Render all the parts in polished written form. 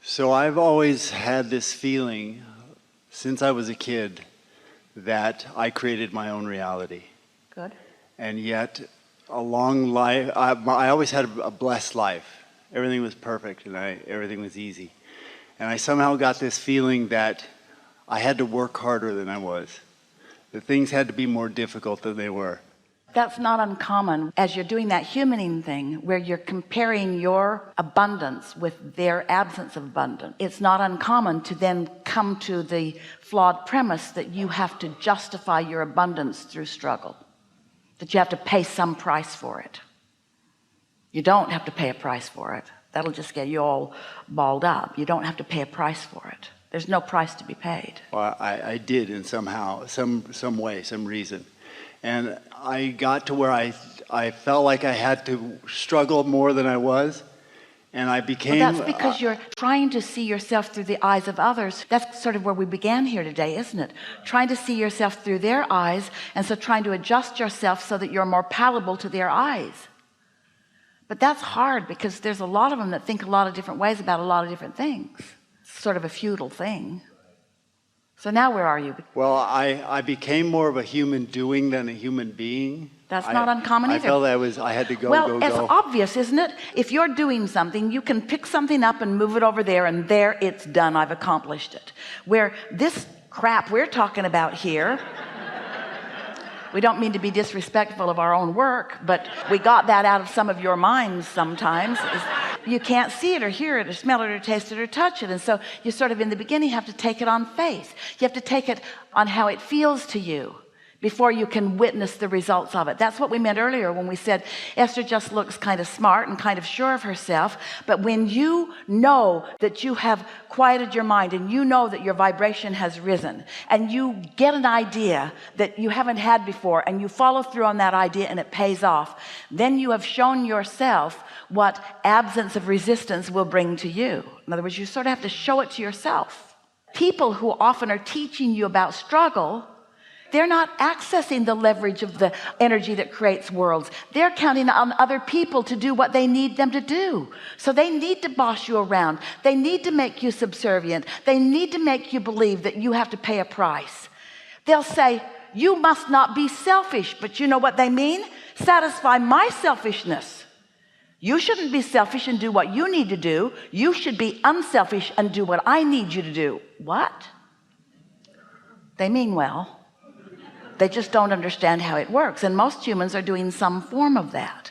So I've always had this feeling since I was a kid that I created my own reality. Good. And yet, a long life, I always had a blessed life. Everything was perfect and everything was easy. And I somehow got this feeling that I had to work harder than I was. That things had to be more difficult than they were. That's not uncommon as you're doing that humaning thing where you're comparing your abundance with their absence of abundance. It's not uncommon to then come to the flawed premise that you have to justify your abundance through struggle, that you have to pay some price for it. You don't have to pay a price for it. That'll just get you all balled up. You don't have to pay a price for it. There's no price to be paid. Well, I did in somehow, some way, some reason. And I got to where I felt like I had to struggle more than I was. And I became... Well, that's because you're trying to see yourself through the eyes of others. That's sort of where we began here today, isn't it? Trying to see yourself through their eyes, and so trying to adjust yourself so that you're more palatable to their eyes. But that's hard because there's a lot of them that think a lot of different ways about a lot of different things. It's sort of a futile thing. So now where are you? Well, I became more of a human doing than a human being. That's not uncommon either. I felt I had to go, well, it's obvious, isn't it? If you're doing something, you can pick something up and move it over there, and there it's done. I've accomplished it. Where this crap we're talking about here, we don't mean to be disrespectful of our own work, but we got that out of some of your minds sometimes. You can't see it or hear it or smell it or taste it or touch it. And so you sort of in the beginning have to take it on faith. You have to take it on how it feels to you before you can witness the results of it. That's what we meant earlier when we said Esther just looks kind of smart and kind of sure of herself. But when you know that you have quieted your mind and you know that your vibration has risen and you get an idea that you haven't had before and you follow through on that idea and it pays off, then you have shown yourself what absence of resistance will bring to you. In other words, you sort of have to show it to yourself. People who often are teaching you about struggle, they're not accessing the leverage of the energy that creates worlds. They're counting on other people to do what they need them to do. So they need to boss you around. They need to make you subservient. They need to make you believe that you have to pay a price. They'll say, you must not be selfish. But you know what they mean? Satisfy my selfishness. You shouldn't be selfish and do what you need to do. You should be unselfish and do what I need you to do. What? They mean well. They just don't understand how it works. And most humans are doing some form of that.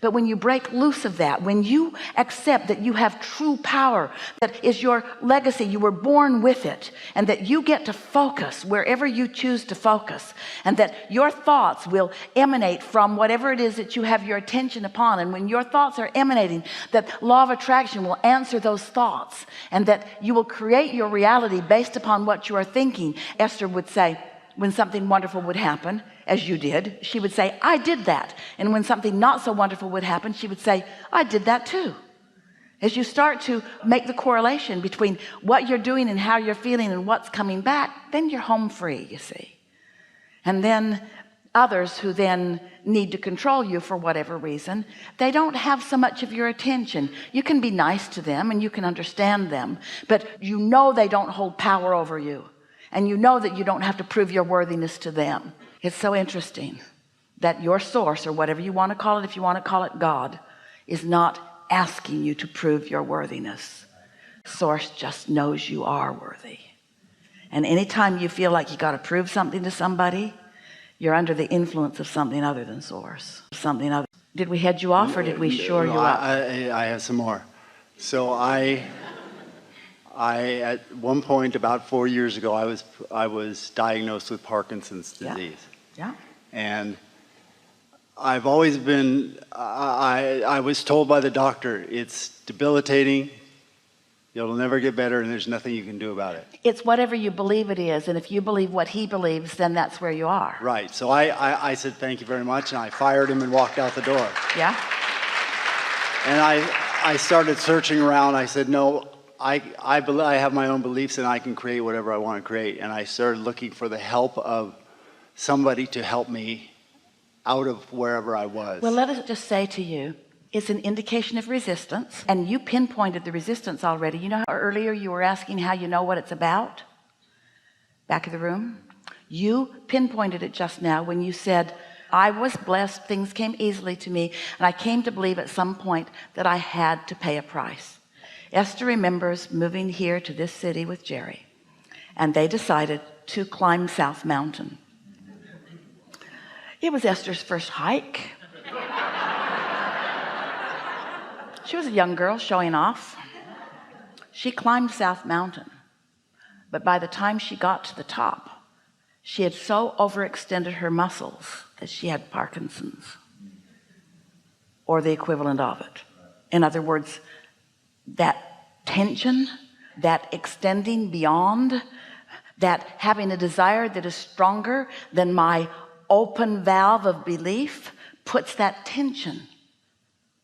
But when you break loose of that, when you accept that you have true power, that is your legacy, you were born with it, and that you get to focus wherever you choose to focus, and that your thoughts will emanate from whatever it is that you have your attention upon. And when your thoughts are emanating, that law of attraction will answer those thoughts, and that you will create your reality based upon what you are thinking. Esther would say, when something wonderful would happen, as you did, she would say, I did that. And when something not so wonderful would happen, she would say, I did that too. As you start to make the correlation between what you're doing and how you're feeling and what's coming back, then you're home free, you see. And then others who then need to control you for whatever reason, they don't have so much of your attention. You can be nice to them and you can understand them, but you know they don't hold power over you. And you know that you don't have to prove your worthiness to them. It's so interesting that your source, or whatever you want to call it, if you want to call it God, is not asking you to prove your worthiness. Source just knows you are worthy. And anytime you feel like you got to prove something to somebody, you're under the influence of something other than source. Something other. Did we head you off or did we shore you up? I have some more. So I at one point about 4 years ago, I was diagnosed with Parkinson's disease. Yeah. And I've always been, I was told by the doctor, it's debilitating, it'll never get better, and there's nothing you can do about it. It's whatever you believe it is, and if you believe what he believes, then that's where you are. Right. So I said, thank you very much, and I fired him and walked out the door. Yeah. And I started searching around. I said, no, I have my own beliefs and I can create whatever I want to create. And I started looking for the help of somebody to help me out of wherever I was. Well, let us just say to you, It's an indication of resistance, and you pinpointed the resistance already. You know how earlier you were asking how you know what it's about? Back of the room, you pinpointed it just now when you said, I was blessed, things came easily to me, and I came to believe at some point that I had to pay a price. Esther remembers moving here to this city with Jerry, and they decided to climb South Mountain. It was Esther's first hike. She was a young girl showing off. She climbed South Mountain, but by the time she got to the top, she had so overextended her muscles that she had Parkinson's or the equivalent of it. In other words, that tension, that extending beyond, that having a desire that is stronger than my open valve of belief puts that tension.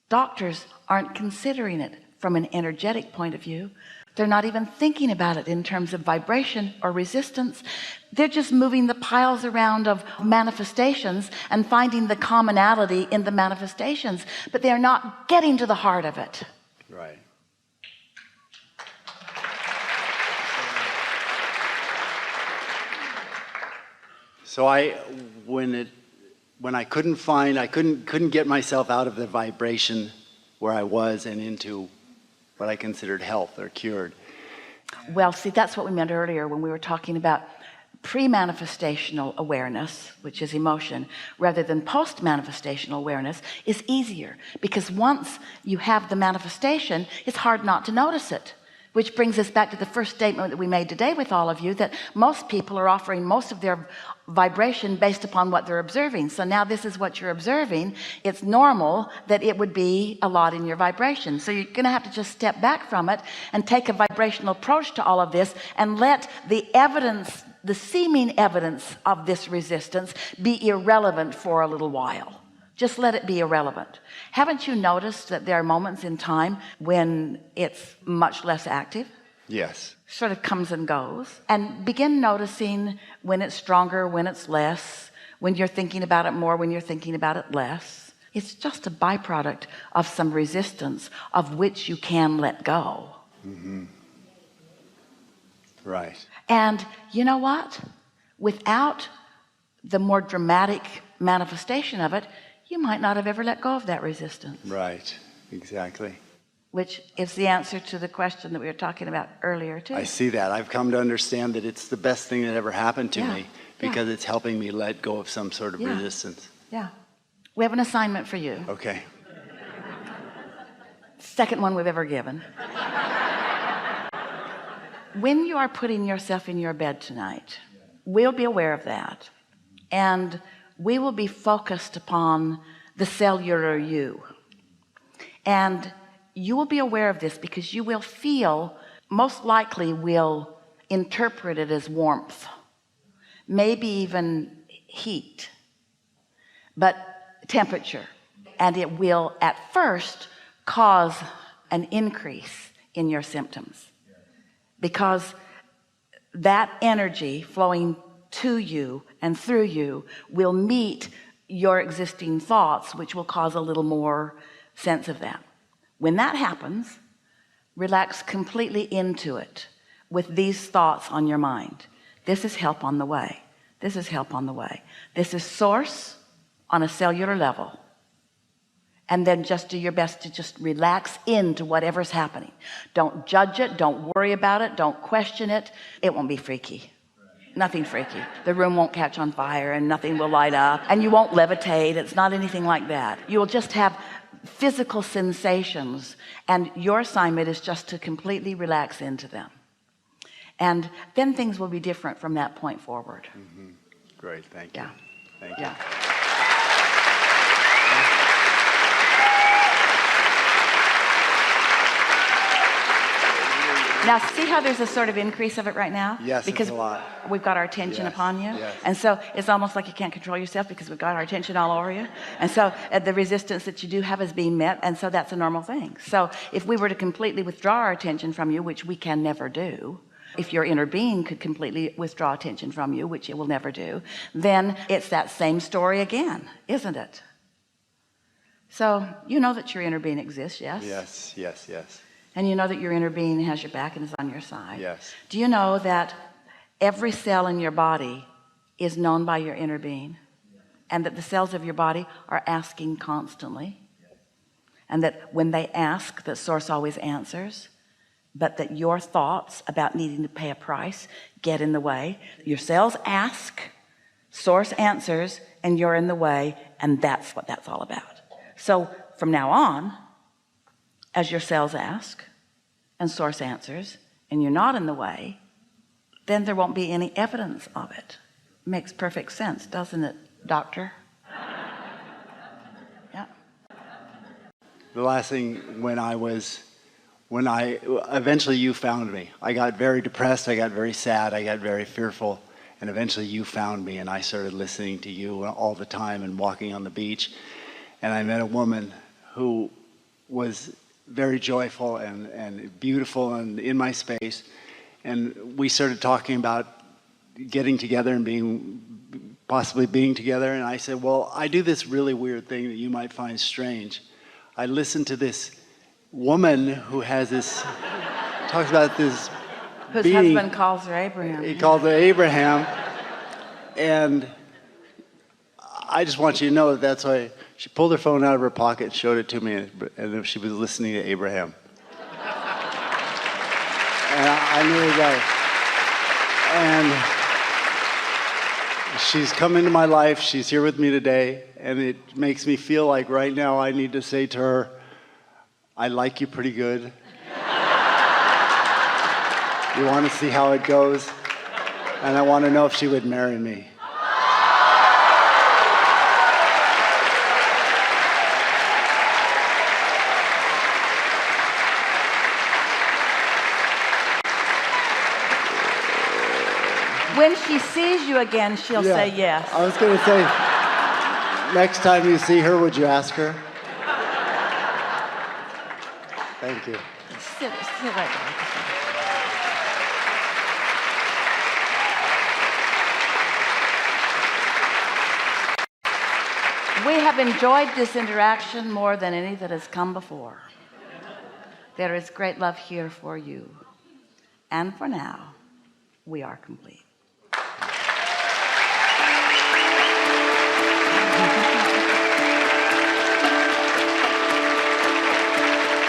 Doctors aren't considering it from an energetic point of view. They're not even thinking about it in terms of vibration or resistance. They're just moving the piles around of manifestations and finding the commonality in the manifestations, but they're not getting to the heart of it. Right. So when I couldn't get myself out of the vibration where I was and into what I considered health or cured. Well, see, that's what we meant earlier when we were talking about pre-manifestational awareness, which is emotion, rather than post-manifestational awareness, is easier, because once you have the manifestation, it's hard not to notice it. Which brings us back to the first statement that we made today with all of you, that most people are offering most of their vibration based upon what they're observing. So now this is what you're observing. It's normal that it would be a lot in your vibration. So you're going to have to just step back from it and take a vibrational approach to all of this and let the evidence, the seeming evidence of this resistance, be irrelevant for a little while. Just let it be irrelevant. Haven't you noticed that there are moments in time when it's much less active? Yes. Sort of comes and goes. And begin noticing when it's stronger, when it's less, when you're thinking about it more, when you're thinking about it less. It's just a byproduct of some resistance of which you can let go. Mm-hmm. Right. And you know what? Without the more dramatic manifestation of it, you might not have ever let go of that resistance. Right, exactly. Which is the answer to the question that we were talking about earlier too. I see that. I've come to understand that it's the best thing that ever happened to me, because it's helping me let go of some sort of resistance. Yeah. We have an assignment for you. Okay. Second one we've ever given. When you are putting yourself in your bed tonight, we'll be aware of that. And we will be focused upon the cellular you. And you will be aware of this because you will feel, most likely will interpret it as warmth, maybe even heat, but temperature. And it will at first cause an increase in your symptoms, because that energy flowing to you and through you will meet your existing thoughts, which will cause a little more sense of that. When that happens, relax completely into it with these thoughts on your mind. This is help on the way. This is help on the way. This is source on a cellular level. And then just do your best to just relax into whatever's happening. Don't judge it. Don't worry about it. Don't question it. It won't be freaky. Nothing freaky. The room won't catch on fire and nothing will light up and you won't levitate. It's not anything like that. You will just have physical sensations, and your assignment is just to completely relax into them. And then things will be different from that point forward. Mm-hmm. Great. Thank you. Yeah. Thank you. Yeah. Now see how there's a sort of increase of it right now? Yes, because it's a lot. we've got our attention Yes, upon you. yes. And so it's almost like you can't control yourself because we've got our attention all over you. And so the resistance that you do have is being met. And so that's a normal thing. So if we were to completely withdraw our attention from you, which we can never do, if your inner being could completely withdraw attention from you, which it will never do, then it's that same story again, isn't it? So you know that your inner being exists, yes? Yes, yes, yes, And you know that your inner being has your back and is on your side. yes. Do you know that every cell in your body is known by your inner being, and that the cells of your body are asking constantly, and that when they ask, that source always answers, but that your thoughts about needing to pay a price get in the way? Your cells ask, source answers, and you're in the way, and that's what that's all about. So from now on, as your cells ask and source answers and you're not in the way, then there won't be any evidence of it. Makes perfect sense, doesn't it, doctor? Yeah. The last thing, when eventually you found me, I got very depressed, I got very sad, I got very fearful, and eventually you found me, and I started listening to you all the time and walking on the beach. And I met a woman who was very joyful and beautiful and in my space. And we started talking about getting together and possibly being together. And I said, well, I do this really weird thing that you might find strange. I listen to this woman who has this, talks about this Whose being. husband calls her Abraham. He called her Abraham. And I just want you to know that that's why she pulled her phone out of her pocket and showed it to me, and she was listening to Abraham. And I knew that. And she's come into my life. She's here with me today, and it makes me feel like right now I need to say to her, I like you pretty good. You want to see how it goes? And I want to know if she would marry me. When she sees you again, she'll say yes. I was going to say, next time you see her, would you ask her? Thank you. Sit right there. We have enjoyed this interaction more than any that has come before. There is great love here for you. And for now, we are complete.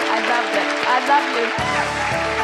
I loved it. I love you.